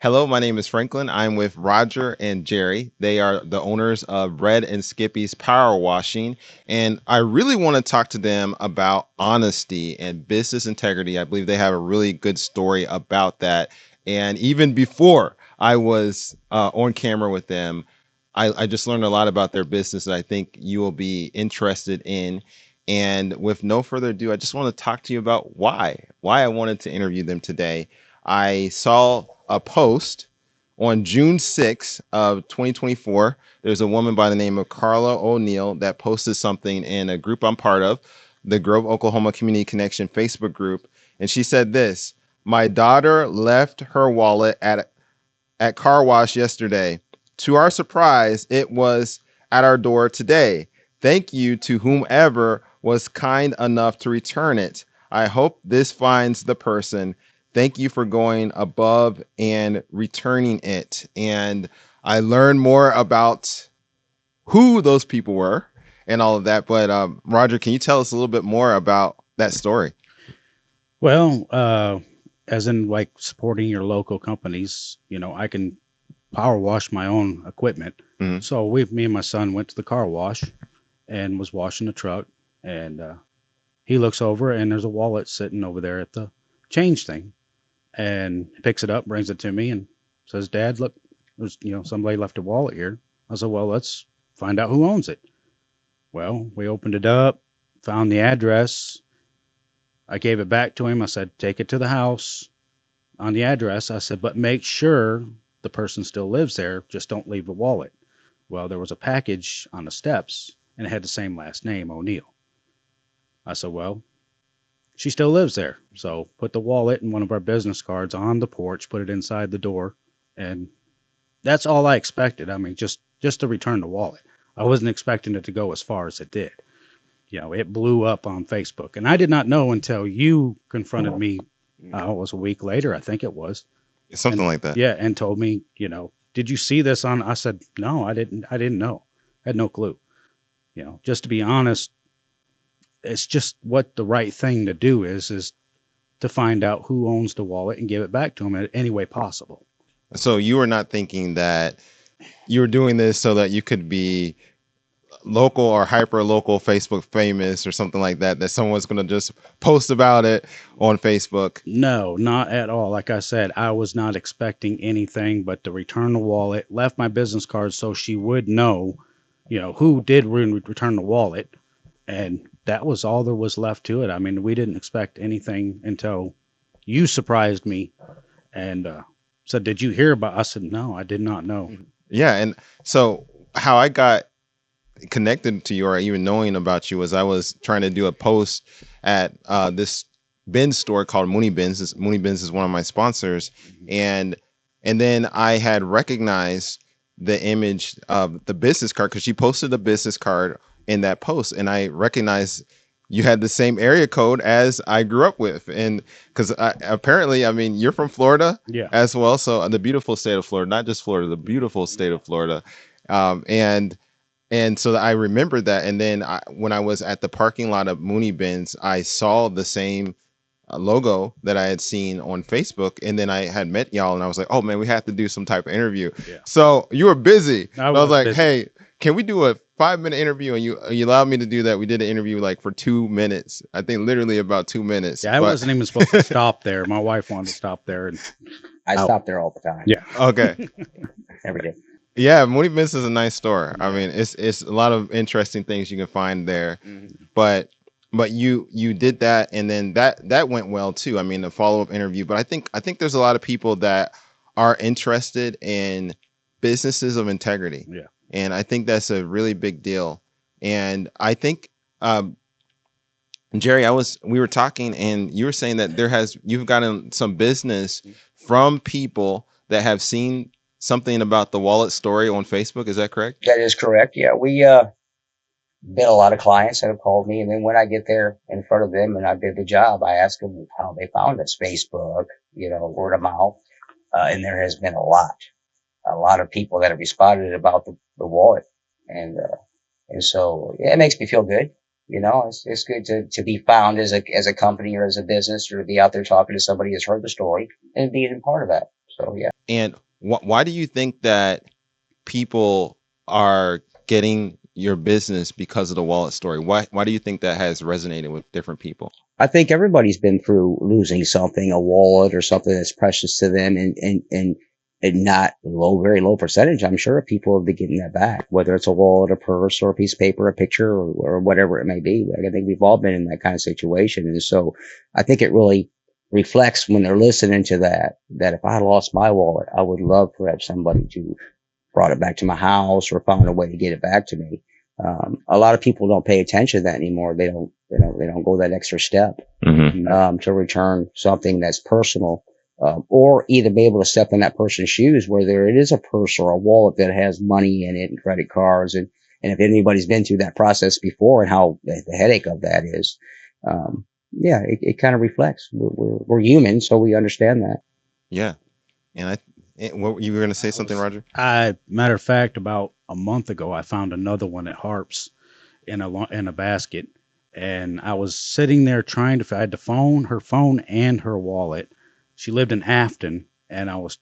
Hello, my name is Franklin. I'm with Roger and Jerry. They are the owners of Red and Skippy's Power Washing. And I really want to talk to them about honesty and business integrity. I believe they have a really good story about that. And even before I was on camera with them, I just learned a lot about their business that I think you will be interested in. And with no further ado, I just want to talk to you about why I wanted to interview them today. I saw a post on June 6th of 2024. There's a woman by the name of Carla O'Neill that posted something in a group I'm part of, the Grove, Oklahoma Community Connection Facebook group. And she said this: my daughter left her wallet at car wash yesterday. To our surprise, it was at our door today. Thank you to whomever was kind enough to return it. I hope this finds the person. Thank you for going above and returning it. And I learned more about who those people were and all of that. But Roger, can you tell us a little bit more about that story? Well, as in like supporting your local companies, I can power wash my own equipment. Mhm. So me and my son went to the car wash and was washing the truck, and he looks over and there's a wallet sitting over there at the change thing, and he picks it up, brings it to me, and says, "Dad, look, there's somebody left a wallet here." I said, "Well, let's find out who owns it." Well, we opened it up, found the address. I gave it back to him. I said, "Take it to the house on the address." I said, "But make sure the person still lives there. Just don't leave the wallet." Well, there was a package on the steps and it had the same last name, O'Neill. I said, "Well, she still lives there." So put the wallet and one of our business cards on the porch, put it inside the door, and that's all I expected. I mean, just to return the wallet. I wasn't expecting it to go as far as it did. It blew up on Facebook, and I did not know until you confronted me. It was a week later, I think it was, Something and like that. yeah, and told me, did you see this on? I said, no, I didn't. I didn't know. I had no clue. Just to be honest, it's just what the right thing to do is to find out who owns the wallet and give it back to them in any way possible. So you were not thinking that you were doing this so that you could be local or hyper local Facebook famous or something like that, that someone's going to just post about it on Facebook. No, not at all. Like I said, I was not expecting anything but to return the wallet, left my business card so she would know, who did return the wallet. And that was all there was left to it. I mean, we didn't expect anything until you surprised me and said, "Did you hear about?" I said, "No, I did not know." Yeah. And so how I got connected to you or even knowing about you was I was trying to do a post at this bin store called Mooney Bins. Mooney Bins is one of my sponsors. Mhm. And then I had recognized the image of the business card because she posted a business card in that post, and I recognized you had the same area code as I grew up with. And because apparently, I mean, you're from Florida Yeah. as well, so the beautiful state of Florida, not just Florida, the beautiful state of Florida. um, and and so I remembered that. And then when I was at the parking lot of Mooney Bins, I saw the same logo that I had seen on Facebook. And then I had met y'all and I was like, oh man, we have to do some type of interview. Yeah. So you were busy. I I was was like, busy. hey, can we do a 5-minute interview? And you allowed me to do that. We did an interview like for 2 minutes. I think literally about 2 minutes. Yeah, I But wasn't even supposed to stop there. My wife wanted to stop there, and I out. stop there all the time, Yeah. okay. every day. Yeah, Mooney Bins is a nice store. I Yeah. mean, it's a lot of interesting things you can find there. Mhm. but but you did that, and then that went well too. I mean, the follow-up interview. But I think there's a lot of people that are interested in businesses of integrity, Yeah. and I think that's a really big deal. And I think, um, Jerry, we were talking, and you were saying that you've gotten some business from people that have seen something about the wallet story on Facebook. Is that correct? That is correct. Yeah, we been a lot of clients that have called me, and then when I get there in front of them and I did the job, I ask them how they found us, Facebook, word of mouth, and there has been a lot of people that have responded about the wallet, and so yeah, it makes me feel good. It's good to be found as a company or as a business or to be out there talking to somebody who's heard the story and being a part of that. So yeah. And why do you think that people are getting your business because of the wallet story? Why do you think that has resonated with different people? I think everybody's been through losing something, a wallet or something that's precious to them, and not low, very low percentage. I'm sure people have been getting that back, whether it's a wallet, a purse, or a piece of paper, a picture, or whatever it may be. Like, I think we've all been in that kind of situation, and so I think it really reflects when they're listening to that if I lost my wallet, I would love to have somebody to brought it back to my house or found a way to get it back to me. A lot of people don't pay attention to that anymore. They don't go that extra step, to return something that's personal, or either be able to step in that person's shoes, whether it is a purse or a wallet that has money in it and credit cards. And if anybody's been through that process before and how the headache of that is, yeah, it kind of reflects. We're human, so we understand that. Yeah. And what you were going to say something, Roger? Matter of fact, about a month ago, I found another one at Harps in a basket, and I was sitting there trying to. I had her phone, and her wallet. She lived in Afton, and I was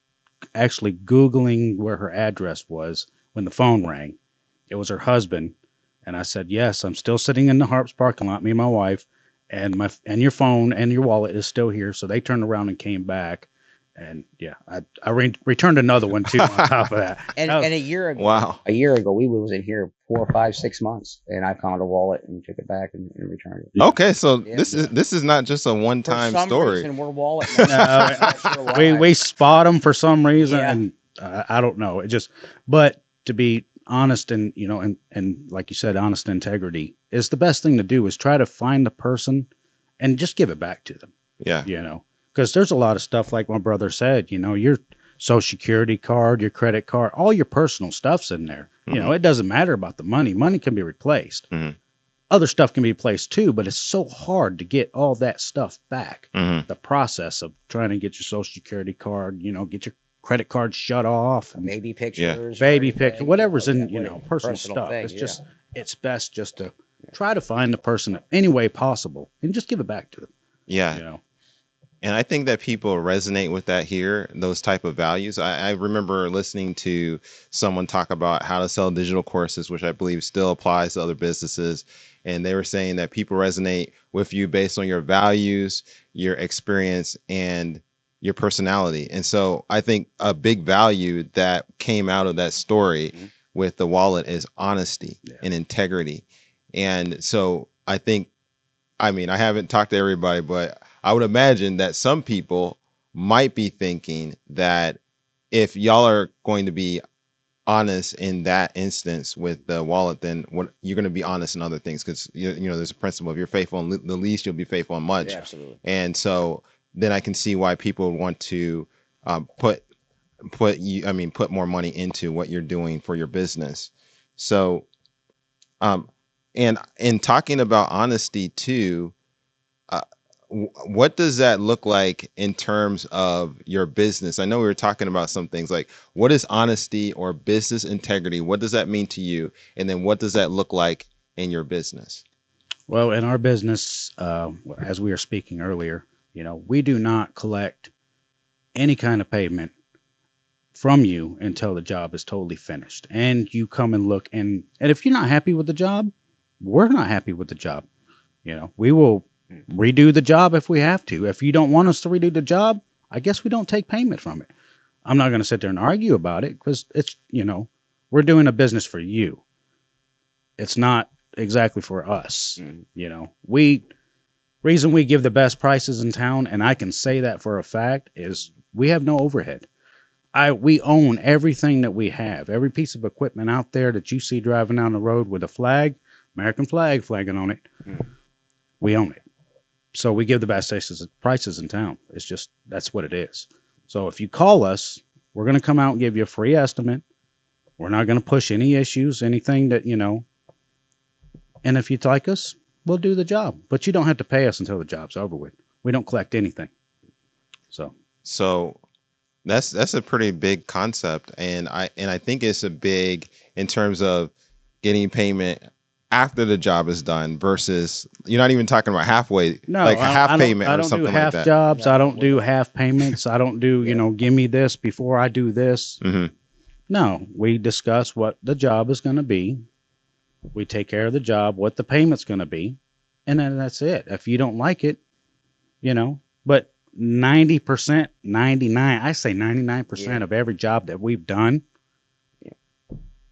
actually Googling where her address was when the phone rang. It was her husband, and I said, "Yes, I'm still sitting in the Harps parking lot, me and my wife, and your phone and your wallet is still here." So they turned around and came back. And yeah, I returned another one too on top of that. And a year ago, Wow. we was in here 4, 5, 6 months, and I found a wallet and took it back and returned it. Yeah. Okay, so Yeah. this is not just a one-time For some story. reason, we're wallet. We spot them for some reason, Yeah. and I don't know. It just, but to be honest, and and like you said, honest integrity is the best thing to do. Is try to find the person and just give it back to them. Yeah. Because there's a lot of stuff like my brother said. Your social security card, your credit card, all your personal stuff's in there. It doesn't matter about the money. Money can be replaced. Other stuff can be replaced too, but it's so hard to get all that stuff back. The process of trying to get your social security card, get your credit card shut off, and Baby pictures, whatever's in personal stuff. things, It's it's best just to try to find the person any way possible and just give it back to them. Yeah. And I think that people resonate with that here, those type of values. I remember listening to someone talk about how to sell digital courses, which I believe still applies to other businesses. And they were saying that people resonate with you based on your values, your experience, and your personality. And so I think a big value that came out of that story with the wallet is honesty and integrity. And so I haven't talked to everybody, but I would imagine that some people might be thinking that if y'all are going to be honest in that instance with the wallet, then you're going to be honest in other things, because there's a principle: if you're faithful in the least, you'll be faithful in much. Yeah, absolutely. And so then I can see why people want to put more money into what you're doing for your business. So, and in talking about honesty too. What does that look like in terms of your business? I know we were talking about some things like, what is honesty or business integrity? What does that mean to you? And then what does that look like in your business? Well, in our business, as we were speaking earlier, we do not collect any kind of payment from you until the job is totally finished. And you come and look, and if you're not happy with the job, we're not happy with the job. We will redo the job if we have to. If you don't want us to redo the job, I guess we don't take payment from it. I'm not going to sit there and argue about it, because it's, we're doing a business for you. It's not exactly for us. Reason we give the best prices in town, and I can say that for a fact, is we have no overhead. We own everything that we have. Every piece of equipment out there that you see driving down the road with a flag, American flag flagging on it, we own it. So we give the best prices in town. It's just, that's what it is. So if you call us, we're going to come out and give you a free estimate. We're not going to push any issues, anything that, and if you'd like us, we'll do the job, but you don't have to pay us until the job's over with. We don't collect anything. So that's a pretty big concept. And I think it's a big, in terms of getting payment after the job is done versus you're not even talking about halfway, No, like a half payment I or don't do something like half that. jobs. No, I don't do well, half payments. I don't do, yeah. give me this before I do this. Mm-hmm. No, we discuss what the job is going to be. We take care of the job, what the payment's going to be, and then that's it. If you don't like it, but 90%, 99, I say 99% Yeah. of every job that we've done,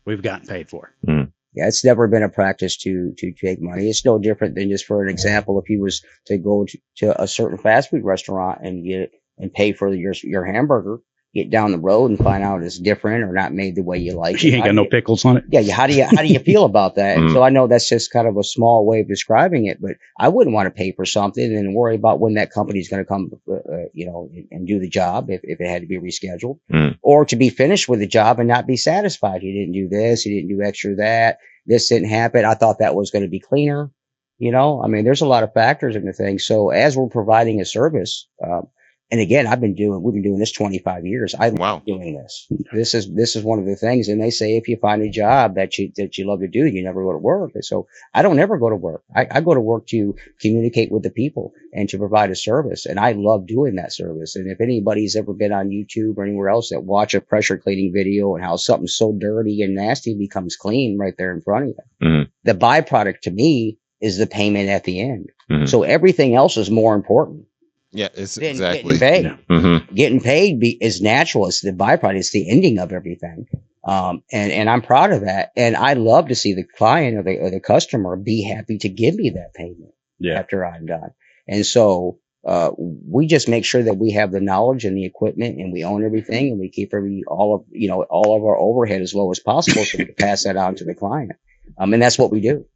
we've gotten paid for. Yeah, it's never been a practice to take money. It's no different than, just for an example, if you was to go to a certain fast food restaurant and get and pay for your hamburger, get down the road and find out it's different or not made the way you like You it. ain't got no pickles on it. Yeah, how do you feel about that? And so I know that's just kind of a small way of describing it, but I wouldn't want to pay for something and worry about when that company is going to come, and do the job if it had to be rescheduled, or to be finished with the job and not be satisfied. You didn't do this, you didn't do extra that, this didn't happen. I thought that was going to be cleaner. I mean, there's a lot of factors in the thing. So as we're providing a service, and again, we've been doing this 25 years. I Wow. love doing this. This is one of the things. And they say, if you find a job that you love to do, you never go to work. And so I don't ever go to work. I go to work to communicate with the people and to provide a service. And I love doing that service. And if anybody's ever been on YouTube or anywhere else that watch a pressure cleaning video and how something so dirty and nasty becomes clean right there in front of you, the byproduct to me is the payment at the end. So everything else is more important. Yeah, it's Then exactly. getting paid. Yeah. Getting paid is natural. It's the byproduct. It's the ending of everything. And I'm proud of that. And I love to see the client or the customer be happy to give me that payment after I'm done. And so, we just make sure that we have the knowledge and the equipment and we own everything and we keep all of our overhead as low as possible so we can pass that on to the client. And that's what we do.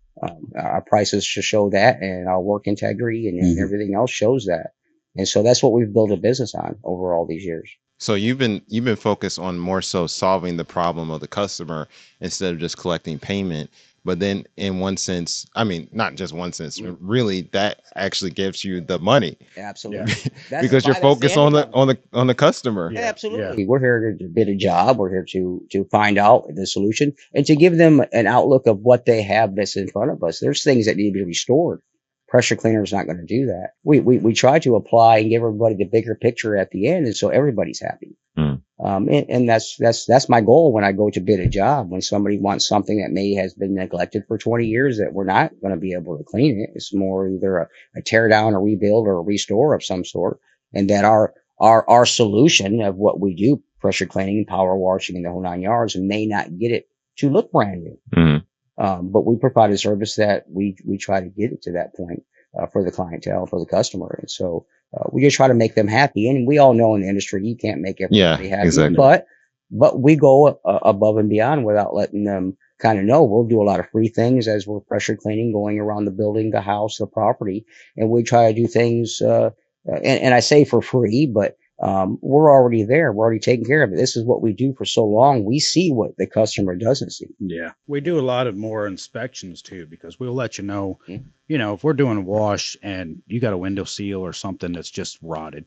Our prices should show that, and our work integrity and everything else shows that. And so that's what we've built a business on over all these years. So you've been focused on more so solving the problem of the customer instead of just collecting payment. But then in one sense, I mean, not just one sense, really that actually gives you the money. Absolutely. Because you're focused on the customer. Yeah, absolutely. Yeah. We're here to bid a job. We're here to find out the solution and to give them an outlook of what they have that's in front of us. There's things that need to be restored. Pressure cleaner is not going to do that. We try to apply and give everybody the bigger picture at the end, and so everybody's happy. And that's my goal when I go to bid a job. When somebody wants something that has been neglected for 20 years, that we're not going to be able to clean it. It's more either a tear down, a rebuild, or a restore of some sort, and that our solution of what we do, pressure cleaning, power washing, and the whole 9 yards, may not get it to look brand new. But we provide a service that we try to get it to that point for the clientele, for the customer. And so we just try to make them happy. And we all know in the industry, you can't make everybody happy. Exactly. But we go above and beyond without letting them kind of know. We'll do a lot of free things as we're pressure cleaning, going around the building, the house, the property. And we try to do things, and I say for free, but we're already there. We're already taking care of it. This is what we do for so long. We see what the customer doesn't see. Yeah. We do a lot of more inspections too, because we'll let you know, if we're doing a wash and you got a window seal or something that's just rotted,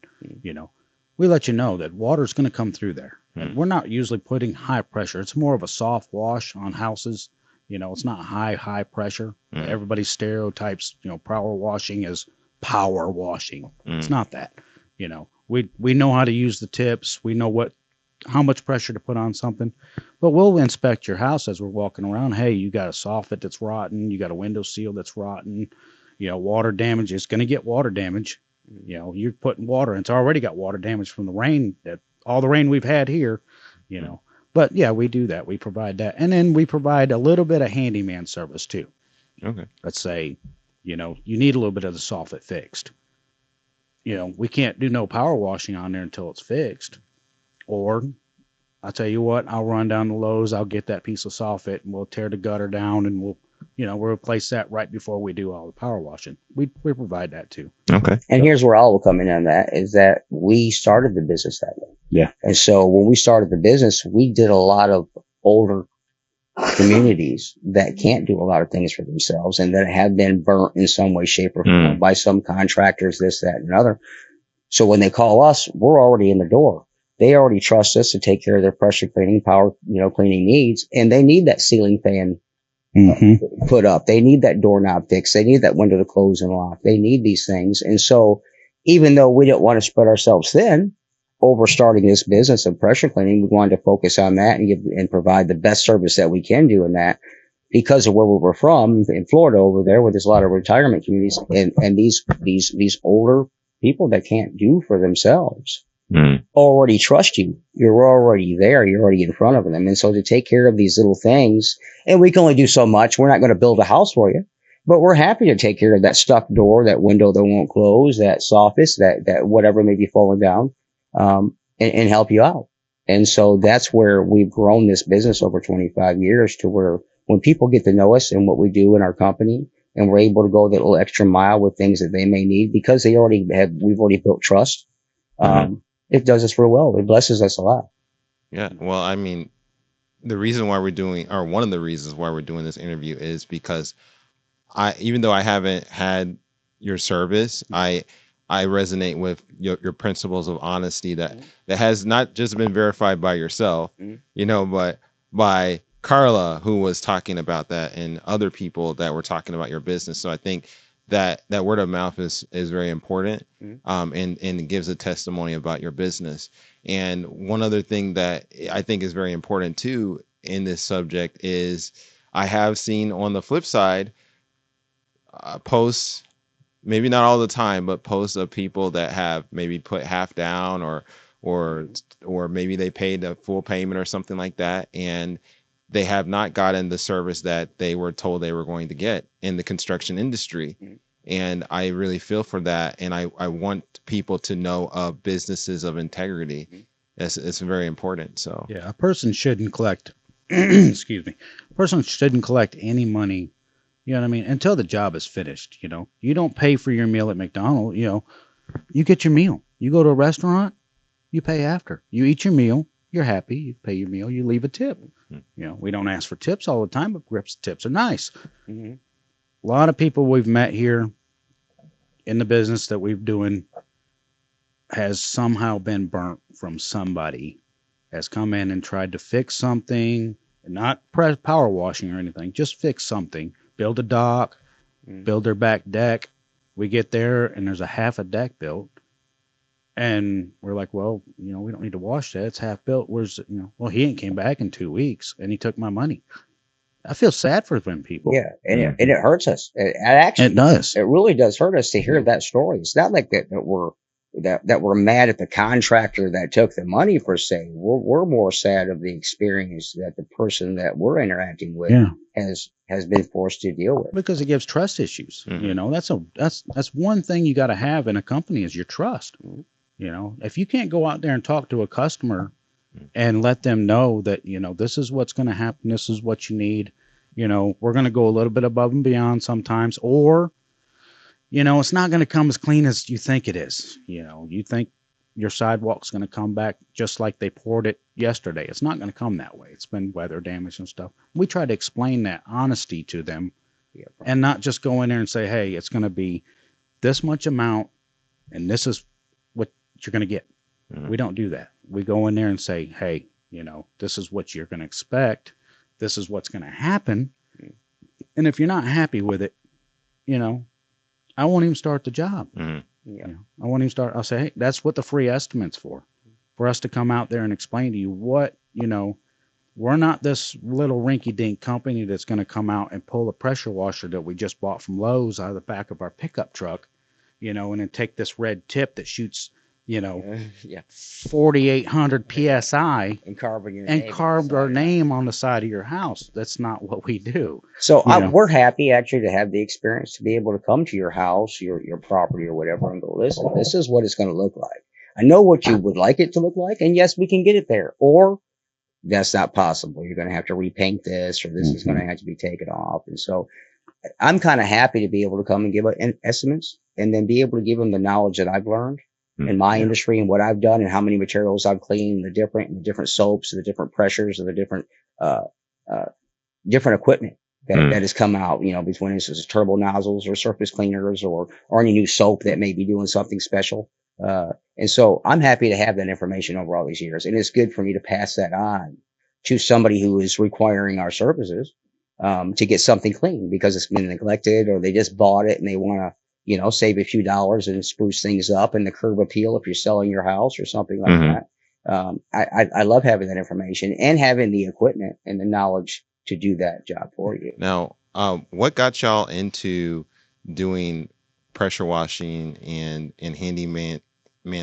we let you know that water's going to come through there. And we're not usually putting high pressure. It's more of a soft wash on houses. It's not high pressure. Everybody stereotypes, power washing as power washing. It's not that, We know how to use the tips. We know how much pressure to put on something, but we'll inspect your house as we're walking around. Hey, you got a soffit that's rotten. You got a window seal that's rotten. Water damage. It's going to get water damage. You're putting water, and it's already got water damage from the rain, all the rain we've had here, But yeah, we do that. We provide that. And then we provide a little bit of handyman service too. Okay. Let's say, you need a little bit of the soffit fixed. We can't do no power washing on there until it's fixed. Or I'll tell you what, I'll run down to Lowe's, I'll get that piece of soffit and we'll tear the gutter down and we'll replace that right before we do all the power washing. We provide that too. Okay. And here's where I will come in on that is that we started the business that way. Yeah. And so when we started the business, we did a lot of older communities that can't do a lot of things for themselves and that have been burnt in some way, shape, or form by some contractors, this, that, and another. So when they call us, we're already in the door. They already trust us to take care of their pressure cleaning, power, cleaning needs, and they need that ceiling fan put up. They need that doorknob fixed. They need that window to close and lock. They need these things. And so even though we didn't want to spread ourselves thin over starting this business of pressure cleaning, we wanted to focus on that and provide the best service that we can do in that, because of where we were from in Florida over there, where there's a lot of retirement communities and these older people that can't do for themselves already trust you. You're already there. You're already in front of them. And so to take care of these little things, and we can only do so much. We're not going to build a house for you, but we're happy to take care of that stuck door, that window that won't close, that soffit, that whatever may be falling down, and help you out. And so that's where we've grown this business over 25 years to where when people get to know us and what we do in our company, and we're able to go that little extra mile with things that they may need because we've already built trust. It does us real well. It blesses us a lot. Yeah. Well, I mean, the reason why we're doing, or one of the reasons why we're doing this interview is because even though I haven't had your service, I resonate with your principles of honesty that has not just been verified by yourself, but by Carla, who was talking about that, and other people that were talking about your business. So I think that word of mouth is very important, and it gives a testimony about your business. And one other thing that I think is very important too in this subject is I have seen on the flip side posts, maybe not all the time, but posts of people that have maybe put half down or maybe they paid a full payment or something like that, and they have not gotten the service that they were told they were going to get in the construction industry. And I really feel for that. And I want people to know of businesses of integrity. It's very important. So yeah, a person shouldn't collect, excuse me, a person shouldn't collect any money, you know what I mean, until the job is finished. You don't pay for your meal at McDonald's. You get your meal. You go to a restaurant, you pay after. You eat your meal, you're happy, you pay your meal, you leave a tip. We don't ask for tips all the time, but tips are nice. A lot of people we've met here in the business that we're doing has somehow been burnt from somebody, has come in and tried to fix something, not power washing or anything, just fix something, build a dock, build their back deck. We get there and there's a half a deck built. And we're like, well, we don't need to wash that. It's half built. Well, he ain't came back in 2 weeks and he took my money. I feel sad for them people. Yeah. And it hurts us. It does. It really does hurt us to hear that story. It's not like that we're mad at the contractor that took the money per se. We're more sad of the experience that the person that we're interacting with has been forced to deal with, because it gives trust issues. That's one thing you got to have in a company is your trust. If you can't go out there and talk to a customer and let them know that, this is what's going to happen, this is what you need, we're going to go a little bit above and beyond sometimes, or, it's not going to come as clean as you think it is. You think your sidewalk's going to come back just like they poured it yesterday. It's not going to come that way. It's been weather damage and stuff. We try to explain that honesty to them and not just go in there and say, hey, it's going to be this much amount and this is what you're going to get. We don't do that. We go in there and say, hey, this is what you're going to expect. This is what's going to happen. And if you're not happy with it, I won't even start the job. I won't even start. I'll say, hey, that's what the free estimate's for us to come out there and explain to you what, we're not this little rinky-dink company that's going to come out and pull a pressure washer that we just bought from Lowe's out of the back of our pickup truck, and then take this red tip that shoots, 4,800 PSI and carve our name on the side of your house. That's not what we do. So we're happy actually to have the experience to be able to come to your house, your property or whatever, and go, listen, this is what it's going to look like. I know what you would like it to look like, and yes, we can get it there. Or that's not possible. You're going to have to repaint this, or this is going to have to be taken off. And so I'm kind of happy to be able to come and give estimates and then be able to give them the knowledge that I've learned in my industry and what I've done and how many materials I've cleaned, the different soaps, the different pressures, and the different equipment that has come out, between instance turbo nozzles or surface cleaners or any new soap that may be doing something special. And so I'm happy to have that information over all these years. And it's good for me to pass that on to somebody who is requiring our services to get something clean because it's been neglected, or they just bought it and they want to, save a few dollars and spruce things up, and the curb appeal if you're selling your house or something like Mhm. that. I love having that information and having the equipment and the knowledge to do that job for you. Now, what got y'all into doing pressure washing and handyman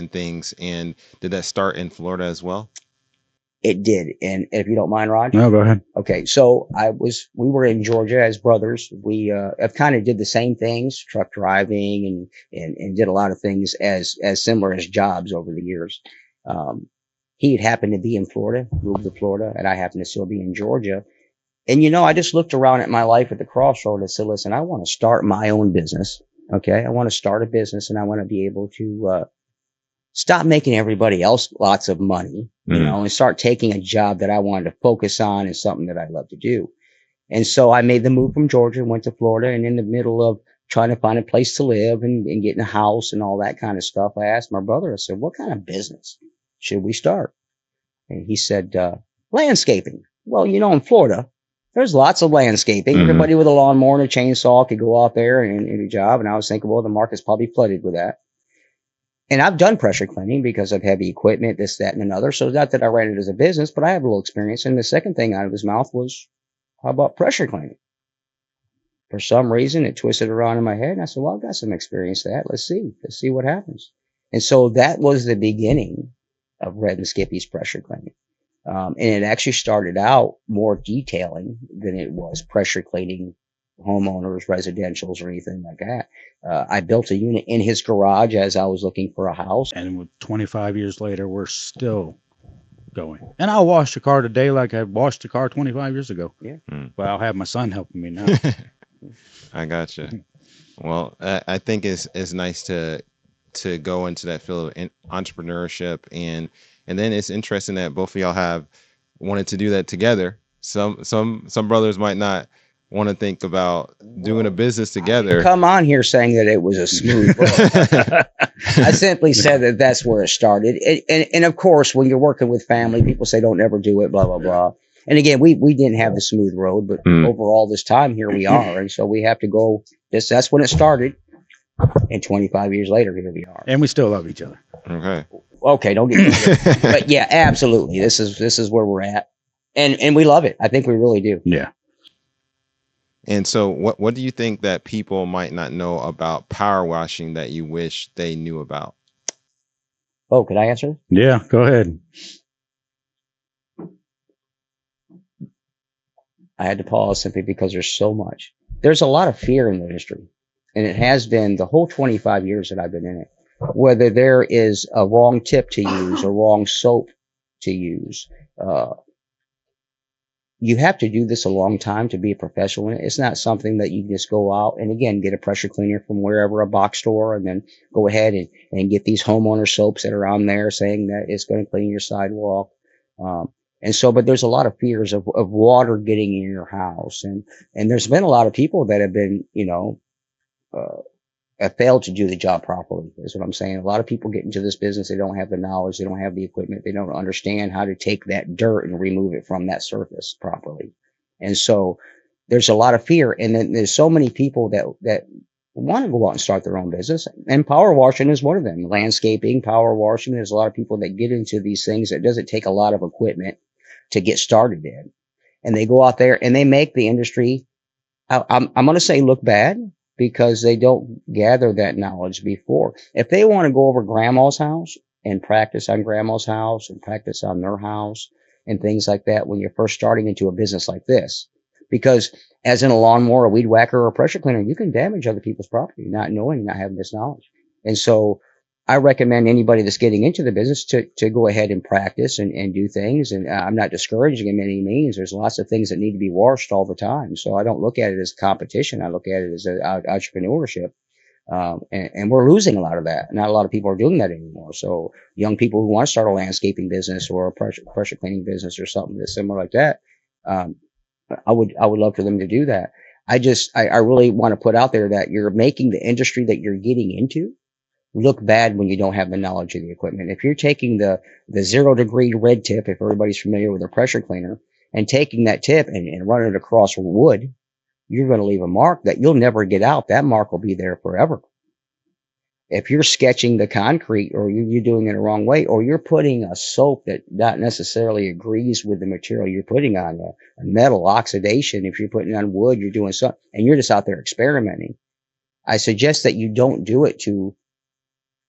things? And did that start in Florida as well? It did. And if you don't mind, Rod. No, go ahead. Okay. So we were in Georgia as brothers. We, have kind of did the same things, truck driving and did a lot of things as similar as jobs over the years. He had happened to be in Florida, moved to Florida, and I happened to still be in Georgia. And, I just looked around at my life at the crossroad and said, listen, I want to start my own business. Okay. I want to start a business and I want to be able to, stop making everybody else lots of money, and start taking a job that I wanted to focus on and something that I love to do. And so I made the move from Georgia and went to Florida, and in the middle of trying to find a place to live and getting a house and all that kind of stuff, I asked my brother, I said, what kind of business should we start? And he said, landscaping. Well, in Florida, there's lots of landscaping. Everybody with a lawnmower and a chainsaw could go out there and do a job. And I was thinking, well, the market's probably flooded with that. And I've done pressure cleaning because I've had the equipment, this, that, and another. So not that I ran it as a business, but I have a little experience. And the second thing out of his mouth was, how about pressure cleaning? For some reason, it twisted around in my head. And I said, well, I've got some experience with that. Let's see what happens. And so that was the beginning of Red and Skippy's pressure cleaning. And it actually started out more detailing than it was pressure cleaning homeowners, residentials, or anything like that. I built a unit in his garage as I was looking for a house. And with 25 years later, we're still going. And I'll wash the car today like I washed the car 25 years ago. Yeah. But I'll have my son helping me now. I gotcha. Well, I think it's nice to go into that field of entrepreneurship, and then it's interesting that both of y'all have wanted to do that together. Some brothers might not want to think about doing a business together. Come on here saying that it was a smooth road. I simply said that that's where it started. And of course, when you're working with family, people say don't ever do it, blah, blah, blah. And again, we didn't have the smooth road, but over all this time, here we are. And so we have to go, that's when it started. And 25 years later, here we are. And we still love each other. Okay, don't get me. But yeah, absolutely. This is where we're at. And we love it. I think we really do. Yeah. And so what do you think that people might not know about power washing that you wish they knew about? Oh, could I answer? Yeah, go ahead. I had to pause simply because there's so much. There's a lot of fear in the industry. And it has been the whole 25 years that I've been in it. Whether there is a wrong tip to use, a wrong soap to use, you have to do this a long time to be a professional in it. It's not something that you just go out and again get a pressure cleaner from wherever, a box store, and then go ahead and get these homeowner soaps that are on there saying that it's going to clean your sidewalk. And so, but there's a lot of fears of water getting in your house, and there's been a lot of people that have been, have failed to do the job properly, is what I'm saying. A lot of people get into this business. They don't have the knowledge. They don't have the equipment. They don't understand how to take that dirt and remove it from that surface properly. And so there's a lot of fear. And then there's so many people that want to go out and start their own business. And power washing is one of them. Landscaping, power washing. There's a lot of people that get into these things that doesn't take a lot of equipment to get started in. And they go out there and they make the industry, I'm going to say, look bad, because they don't gather that knowledge before. If they want to go over grandma's house and practice on grandma's house and practice on their house and things like that when you're first starting into a business like this, because as in a lawnmower, a weed whacker, or a pressure cleaner, you can damage other people's property not knowing, not having this knowledge. And so I recommend anybody that's getting into the business to go ahead and practice and do things. And I'm not discouraging in any means. There's lots of things that need to be washed all the time. So I don't look at it as competition. I look at it as entrepreneurship. And we're losing a lot of that. Not a lot of people are doing that anymore. So young people who want to start a landscaping business or a pressure cleaning business or something that's similar like that, I would love for them to do that. I really want to put out there that you're making the industry that you're getting into look bad when you don't have the knowledge of the equipment. If you're taking the 0 degree red tip, if everybody's familiar with a pressure cleaner, and taking that tip and running it across wood, you're going to leave a mark that you'll never get out. That mark will be there forever. If you're sketching the concrete, or you're doing it the wrong way, or you're putting a soap that not necessarily agrees with the material you're putting on, a metal oxidation, if you're putting on wood, you're doing something, and you're just out there experimenting, I suggest that you don't do it to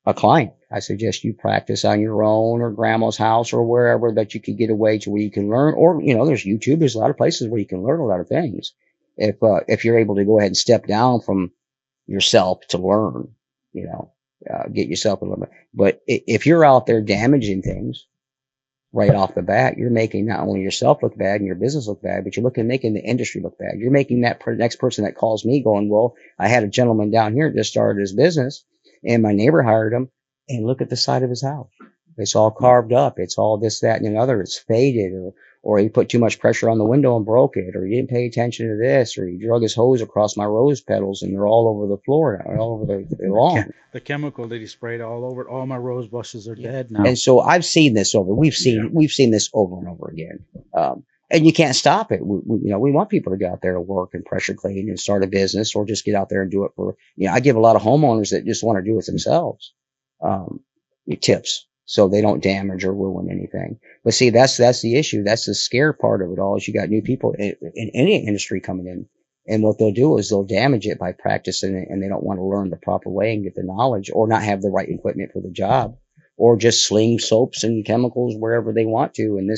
a client. I suggest you practice on your own, or grandma's house, or wherever that you could get away to where you can learn. Or, there's YouTube. There's a lot of places where you can learn a lot of things. If you're able to go ahead and step down from yourself to learn, get yourself a little bit. But if you're out there damaging things right off the bat, you're making not only yourself look bad and your business look bad, but you're making the industry look bad. You're making that next person that calls me going, well, I had a gentleman down here that just started his business and my neighbor hired him, and look at the side of his house. It's all carved up. It's all this, that, and another. It's faded, or he put too much pressure on the window and broke it, or he didn't pay attention to this, or he drug his hose across my rose petals and they're all over the floor, all over the lawn. The chemical that he sprayed all over, all my rose bushes are dead now. And so I've seen this we've seen this over and over again. And you can't stop it. We want people to get out there to work and pressure clean and start a business, or just get out there and do it for, I give a lot of homeowners that just want to do it themselves, tips, so they don't damage or ruin anything. But see, that's the issue. That's the scare part of it all, is you got new people in any industry coming in. And what they'll do is they'll damage it by practicing it, and they don't want to learn the proper way and get the knowledge, or not have the right equipment for the job, or just sling soaps and chemicals wherever they want to. And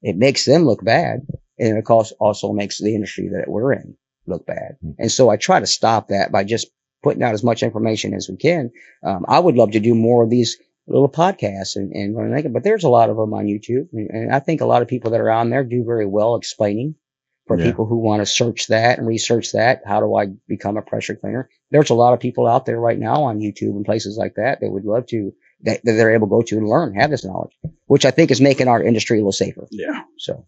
it makes them look bad. And it also makes the industry that we're in look bad. And so I try to stop that by just putting out as much information as we can. I would love to do more of these little podcasts and but there's a lot of them on YouTube. And I think a lot of people that are on there do very well explaining for people who want to search that and research that. How do I become a pressure cleaner? There's a lot of people out there right now on YouTube and places like that would love to, that they're able to go to and learn, have this knowledge, which I think is making our industry a little safer. Yeah. So,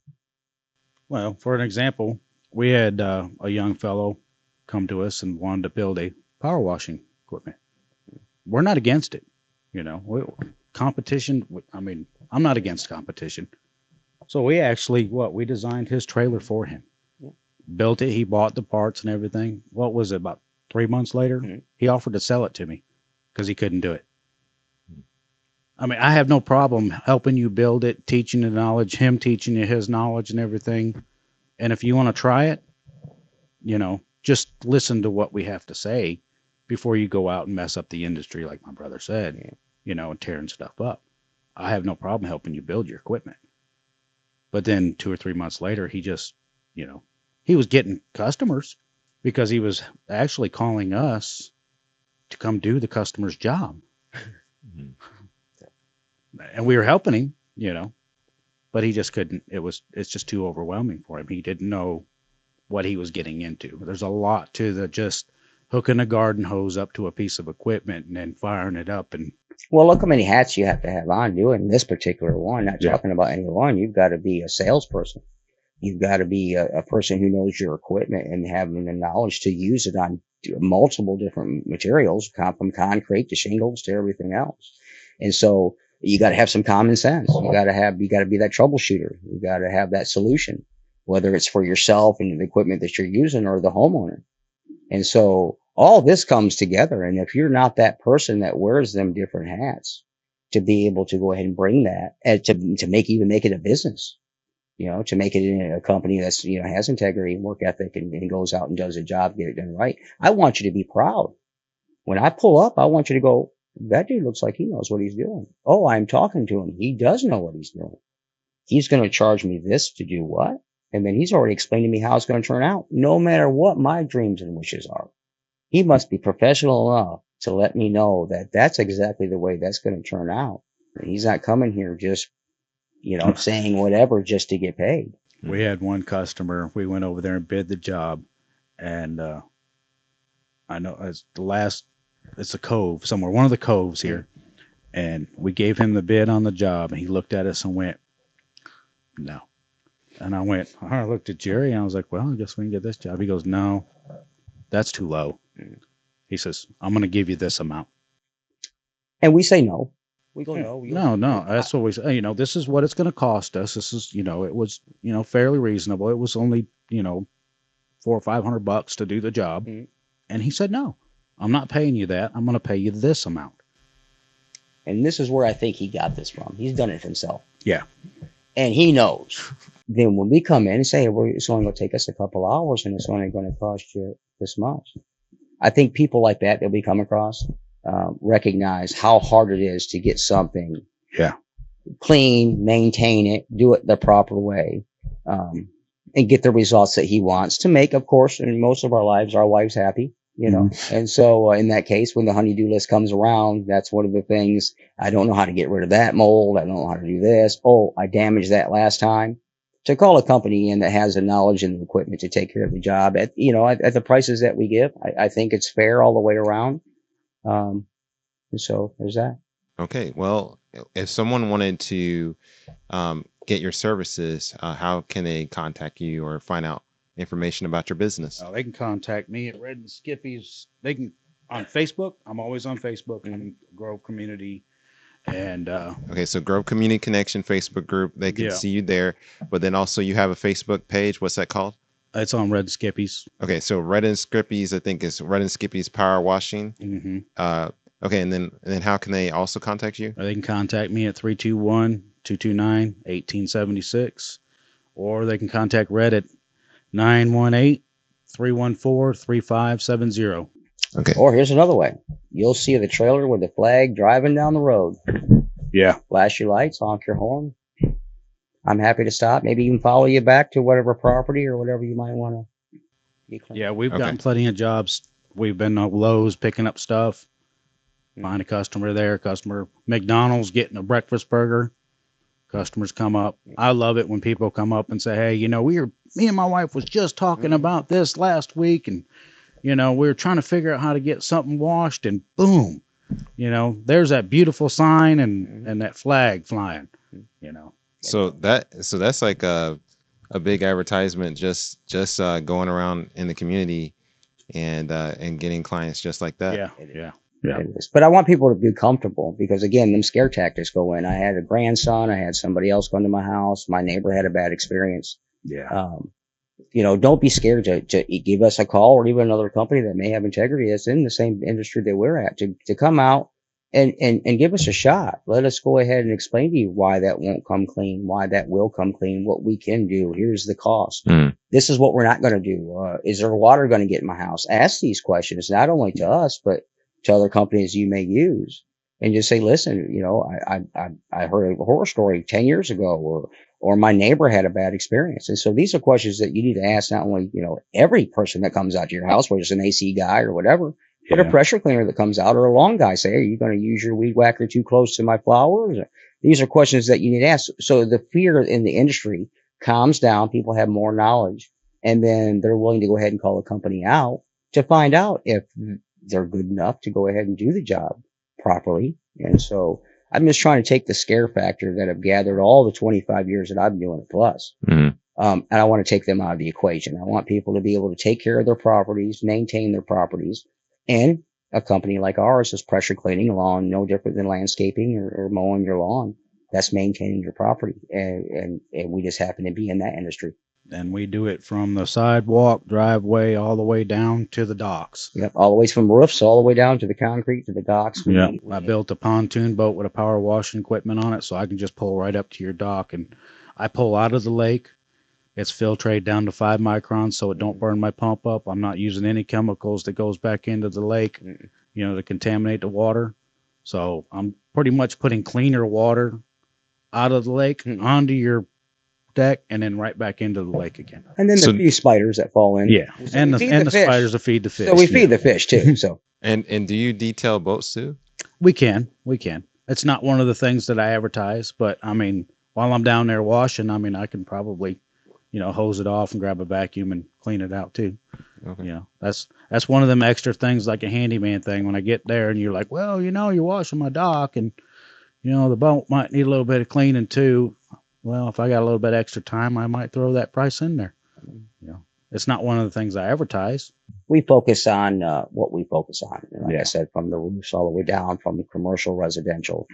well, for an example, we had a young fellow come to us and wanted to build a power washing equipment. We're not against it. Competition. I mean, I'm not against competition. So we actually, we designed his trailer for him, built it. He bought the parts and everything. What was it? About 3 months later, he offered to sell it to me because he couldn't do it. I mean, I have no problem helping you build it, teaching the knowledge, him teaching you his knowledge and everything. And if you want to try it, just listen to what we have to say before you go out and mess up the industry, like my brother said, and tearing stuff up. I have no problem helping you build your equipment. But then 2 or 3 months later, he just, he was getting customers because he was actually calling us to come do the customer's job. And we were helping him, but he just couldn't. It's just too overwhelming for him. He didn't know what he was getting into. There's a lot to the just hooking a garden hose up to a piece of equipment and then firing it up. And well, look how many hats you have to have on doing this particular one. Not talking about any one. You've got to be a salesperson. You've got to be a person who knows your equipment and having the knowledge to use it on multiple different materials, from concrete to shingles to everything else. And so you got to have some common sense. You got to be that troubleshooter. You got to have that solution, whether it's for yourself and the equipment that you're using or the homeowner. And so all this comes together. And if you're not that person that wears them different hats, to be able to go ahead and bring that and to make it a business, to make it in a company that's, has integrity and work ethic and goes out and does a job, get it done right. I want you to be proud. When I pull up, I want you to go, that dude looks like he knows what he's doing. Oh, I'm talking to him. He does know what he's doing. He's going to charge me this to do what? And then he's already explained to me how it's going to turn out, no matter what my dreams and wishes are. He must be professional enough to let me know that that's exactly the way that's going to turn out. And he's not coming here just, saying whatever just to get paid. We had one customer. We went over there and bid the job. And I know it's a cove somewhere, one of the coves here. And we gave him the bid on the job, and he looked at us and went, no. And I looked at Jerry, and I was like, well, I guess we can get this job. He goes, no, that's too low. He says, I'm going to give you this amount. And we say no. We go, no, No. That's what we say. This is what it's going to cost us. This is, it was, fairly reasonable. It was only, $400 or $500 to do the job. Mhm. And he said, no, I'm not paying you that. I'm going to pay you this amount. And this is where I think he got this from. He's done it himself. Yeah. And he knows. Then when we come in and say, well, it's only going to take us a couple hours and it's only going to cost you this much. I think people like that we come across recognize how hard it is to get something clean, maintain it, do it the proper way, and get the results that he wants to make, of course, in most of our lives, our wives happy, And so in that case, when the honey-do list comes around, that's one of the things. I don't know how to get rid of that mold. I don't know how to do this. Oh, I damaged that last time. To call a company in that has the knowledge and the equipment to take care of the job at the prices that we give, I think it's fair all the way around. And so there's that. Okay. Well, if someone wanted to get your services, how can they contact you or find out information about your business? They can contact me at Red and Skippy's. They can on Facebook. I'm always on Facebook and Grove Community. And okay, so Grove Community Connection Facebook group, they can see you there. But then also you have a Facebook page. What's that called? It's on Red and Skippy's. Okay, so Red and Skippy's, I think is Red and Skippy's Power Washing. Mm-hmm. Okay, and then how can they also contact you? They can contact me at 321-229-1876, or they can contact Red at 918-314-3570. Okay. Or here's another way. You'll see the trailer with the flag driving down the road. Yeah. Flash your lights, honk your horn. I'm happy to stop. Maybe even follow you back to whatever property or whatever you might want to be clean. Yeah, we've gotten plenty of jobs. We've been at Lowe's picking up stuff. Find a customer there. McDonald's getting a breakfast burger. Customers come up. I love it when people come up and say, hey, me and my wife was just talking about this last week, and we were trying to figure out how to get something washed, and boom, there's that beautiful sign and that flag flying, So that's like a big advertisement, just going around in the community and getting clients just like that. Yeah. But I want people to be comfortable because, again, them scare tactics go in. I had a grandson. I had somebody else come to my house. My neighbor had a bad experience. Yeah. Don't be scared to give us a call, or even another company that may have integrity that's in the same industry that we're at, to come out and give us a shot. Let us go ahead and explain to you why that won't come clean, why that will come clean, what we can do. Here's the cost. This is what we're not going to do. Is there water going to get in my house? Ask these questions, not only to us, but to other companies you may use, and just say, listen, I heard a horror story 10 years ago, or my neighbor had a bad experience. And so these are questions that you need to ask not only, every person that comes out to your house, whether it's an AC guy or whatever, but a pressure cleaner that comes out, or a lawn guy. Say, are you going to use your weed whacker too close to my flowers? These are questions that you need to ask. So the fear in the industry calms down. People have more knowledge, and then they're willing to go ahead and call a company out to find out if they're good enough to go ahead and do the job properly. And so I'm just trying to take the scare factor that I've gathered all the 25 years that I've been doing it plus. And I want to take them out of the equation. I want people to be able to take care of their properties, maintain their properties. And a company like ours is pressure cleaning a lawn, no different than landscaping or mowing your lawn. That's maintaining your property. And we just happen to be in that industry. And we do it from the sidewalk, driveway, all the way down to the docks. Yep, all the way from roofs, all the way down to the concrete, to the docks. I built a pontoon boat with a power washing equipment on it, so I can just pull right up to your dock. And I pull out of the lake. It's filtrate down to 5 microns, so it don't burn my pump up. I'm not using any chemicals that goes back into the lake, to contaminate the water. So I'm pretty much putting cleaner water out of the lake onto your deck and then right back into the lake again. And then the few spiders that fall in. Yeah. So and the spiders that feed the fish. So we feed the fish too. So and do you detail boats too? We can. It's not one of the things that I advertise, but I mean, while I'm down there washing, I can probably, hose it off and grab a vacuum and clean it out too. Okay. That's one of them extra things, like a handyman thing. When I get there and you're like, well, you're washing my dock and the boat might need a little bit of cleaning too. Well, if I got a little bit extra time, I might throw that price in there. It's not one of the things I advertise. We focus on what we focus on. Like I said, from the roofs all the way down, from the commercial, residential.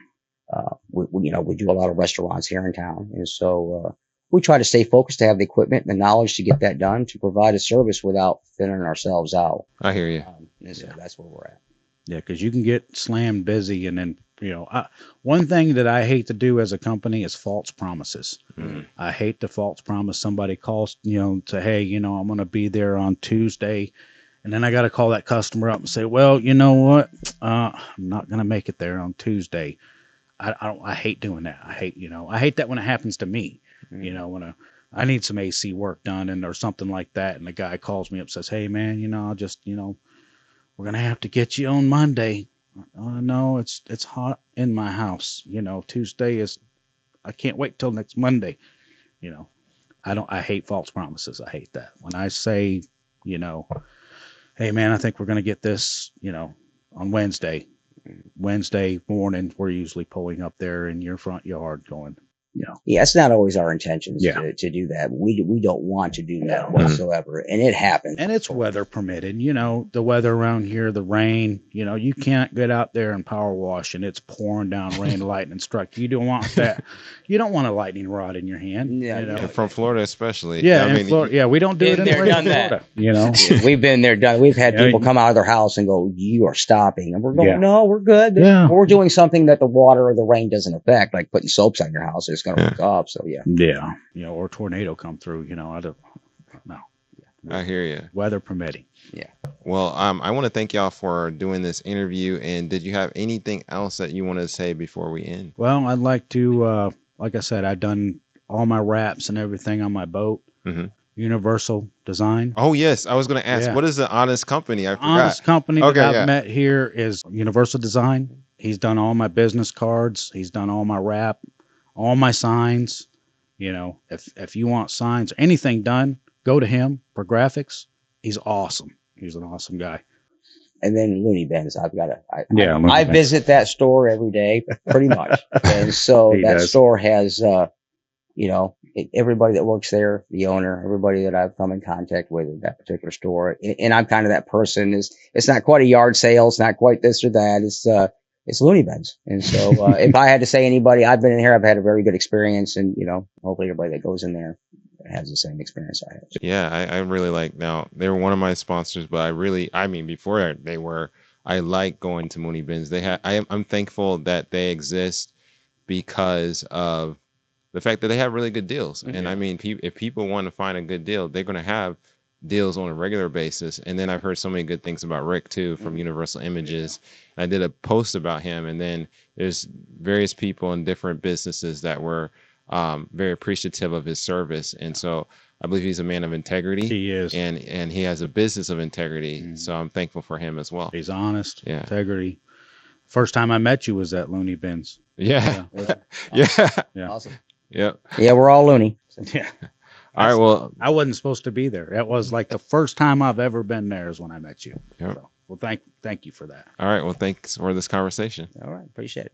We do a lot of restaurants here in town, and so we try to stay focused to have the equipment and the knowledge to get that done, to provide a service without thinning ourselves out. I hear you. And so that's where we're at. Yeah, because you can get slammed busy, and then one thing that I hate to do as a company is false promises. I hate to false promise. Somebody calls, to, hey, I'm going to be there on Tuesday, and then I got to call that customer up and say, well, you know what, I'm not going to make it there on Tuesday. I hate doing that. I hate that when it happens to me. When I need some AC work done or something like that, and the guy calls me up and says, hey man, I'll just we're gonna have to get you on Monday. No, it's hot in my house. Tuesday is. I can't wait till next Monday. I hate false promises. I hate that. When I say, hey man, I think we're gonna get this, on Wednesday. Wednesday morning, we're usually pulling up there in your front yard, going, Yeah, it's not always our intentions Yeah. to do that. We don't want to do that whatsoever, and it happens. and it's weather permitted. The weather around here, the rain. You can't get out there and power wash, and it's pouring down rain, lightning struck. You don't want that. You don't want a lightning rod in your hand. Yeah, And from Florida, especially. Yeah, I in mean, Florida. Yeah, we don't do it in Been there, done Florida. that. We've been there, done. We've had Yeah, people come out of their house and go, "You are stopping," and we're going, Yeah. "No, we're good." Yeah. We're doing something that the water or the rain doesn't affect, like putting soaps on your house. It's going to work off. So yeah. Yeah. Or a tornado come through. I don't know. I hear you. Weather permitting. Well, I want to thank y'all for doing this interview. And did you have anything else that you want to say before we end? Well, I'd like to, like I said, I've done all my wraps and everything on my boat. Mhm. Universal Design. Oh, yes. I was going to ask, Yeah. what is the honest company? I forgot. Honest company Okay, that I've yeah. met here is Universal Design. He's done all my business cards. He's done all my wrap, all my signs. If you want signs or anything done, go to him for graphics. He's awesome. He's an awesome guy. And then Looney Bins, I Looney Bins. visit that store every day, pretty much. And so He that does. store has, everybody that works there, the owner, everybody that I've come in contact with at that particular store. And I'm kind of that person. It's not quite a yard sale. It's not quite this or that. It's Looney Bins. And so, if I had to say anybody, I've been in here, I've had a very good experience, and, hopefully everybody that goes in there has the same experience I have. Yeah, I really like, now they were one of my sponsors, but before they were, I like going to Mooney Bins. I'm thankful that they exist because of the fact that they have really good deals. Mhm. And I mean, if people want to find a good deal, they're going to have deals on a regular basis. And then I've heard so many good things about Rick too, from Universal Images. I did a post about him, and then there's various people in different businesses that were very appreciative of his service. And so I believe he's a man of integrity. He is. And he has a business of integrity. Mhm. So I'm thankful for him as well. He's honest. Yeah. Integrity. First time I met you was at Looney Bins. Yeah. Yeah. Yeah. Yeah. Awesome. Yep. Yeah, we're all loony. Yeah. All right. Well, I wasn't supposed to be there. That was like the first time I've ever been there is when I met you. Yep. So, well, thank you for that. all right. Well, thanks for this conversation. All right. Appreciate it.